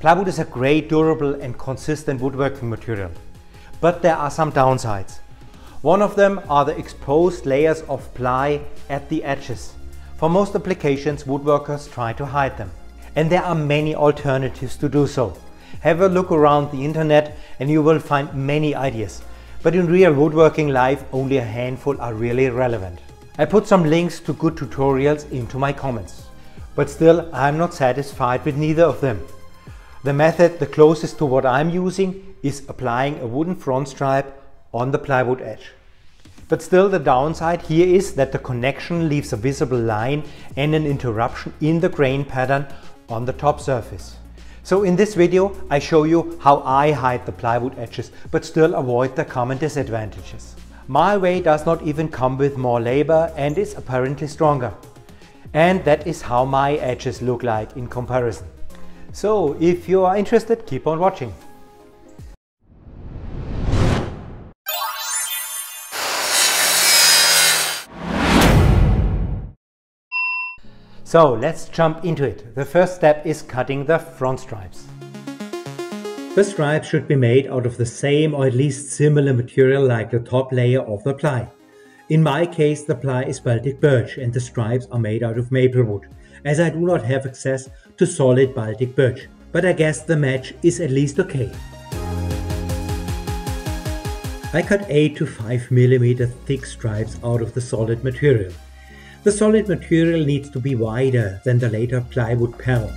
Plywood is a great, durable and consistent woodworking material, but there are some downsides. One of them are the exposed layers of ply at the edges. For most applications, woodworkers try to hide them, and there are many alternatives to do so. Have a look around the internet and you will find many ideas, but in real woodworking life only a handful are really relevant. I put some links to good tutorials into my comments, but still I'm not satisfied with neither of them. The method the closest to what I'm using is applying a wooden front stripe on the plywood edge. But still the downside here is that the connection leaves a visible line and an interruption in the grain pattern on the top surface. So in this video I show you how I hide the plywood edges but still avoid the common disadvantages. My way does not even come with more labor and is apparently stronger. And that is how my edges look like in comparison. So if you are interested, keep on watching. So let's jump into it. The first step is cutting the front stripes. The stripes should be made out of the same or at least similar material like the top layer of the ply. In my case the ply is Baltic birch and the stripes are made out of maple wood, as I do not have access to solid Baltic birch, but I guess the match is at least okay. I cut 8 to 5 mm thick stripes out of the solid material. The solid material needs to be wider than the later plywood panel.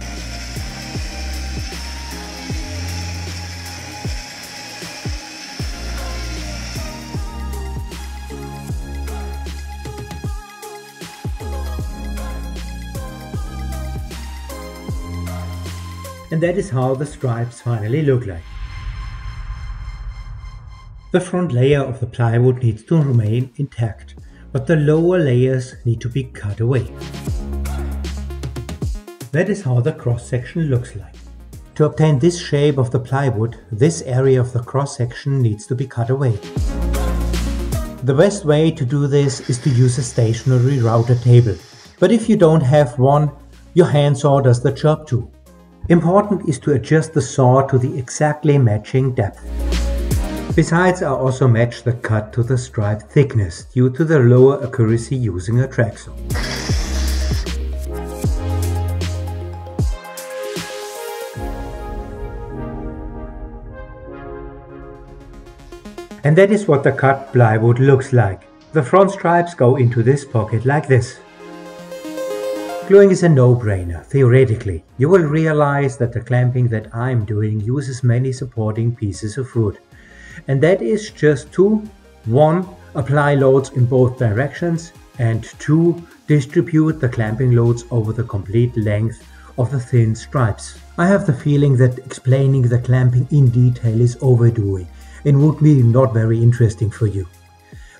And that is how the stripes finally look like. The front layer of the plywood needs to remain intact, but the lower layers need to be cut away. That is how the cross section looks like. To obtain this shape of the plywood, this area of the cross section needs to be cut away. The best way to do this is to use a stationary router table, but if you don't have one, your handsaw does the job too. Important is to adjust the saw to the exactly matching depth. Besides, I also match the cut to the stripe thickness due to the lower accuracy using a track saw. And that is what the cut plywood looks like. The front stripes go into this pocket like this. Gluing is a no-brainer, theoretically. You will realize that the clamping that I'm doing uses many supporting pieces of wood. And that is just to 1. Apply loads in both directions, and 2. Distribute the clamping loads over the complete length of the thin stripes. I have the feeling that explaining the clamping in detail is overdoing and would be not very interesting for you.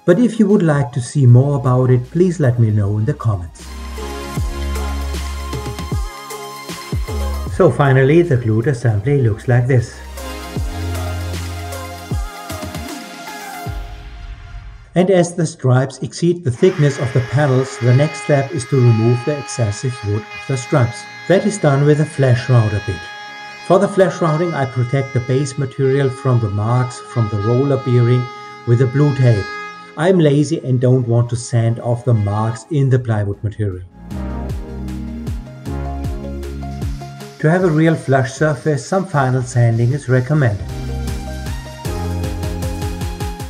But if you would like to see more about it, please let me know in the comments. So finally the glued assembly looks like this. And as the stripes exceed the thickness of the panels, the next step is to remove the excessive wood of the stripes. That is done with a flash router bit. For the flash routing I protect the base material from the marks from the roller bearing with a blue tape. I am lazy and don't want to sand off the marks in the plywood material. To have a real flush surface, some final sanding is recommended.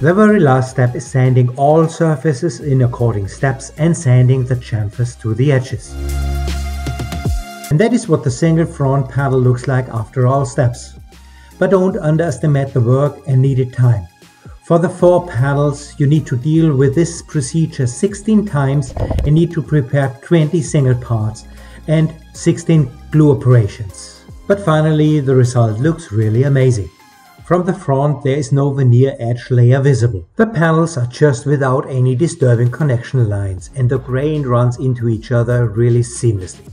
The very last step is sanding all surfaces in according steps and sanding the chamfers to the edges. And that is what the single front panel looks like after all steps. But don't underestimate the work and needed time. For the 4 panels you need to deal with this procedure 16 times and need to prepare 20 single parts and 16 glue operations. But finally the result looks really amazing. From the front there is no veneer edge layer visible. The panels are just without any disturbing connection lines and the grain runs into each other really seamlessly.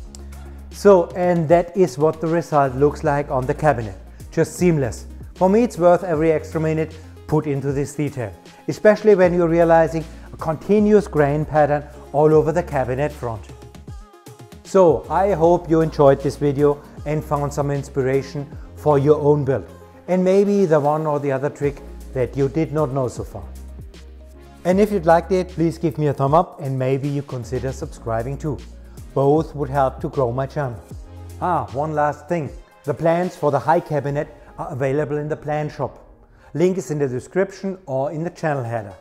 So, and that is what the result looks like on the cabinet. Just seamless. For me it's worth every extra minute put into this detail, especially when you're realizing a continuous grain pattern all over the cabinet front. So I hope you enjoyed this video and found some inspiration for your own build, and maybe the one or the other trick that you did not know so far. And if you'd liked it, please give me a thumb up and maybe you consider subscribing too. Both would help to grow my channel. One last thing. The plans for the high cabinet are available in the plan shop. Link is in the description or in the channel header.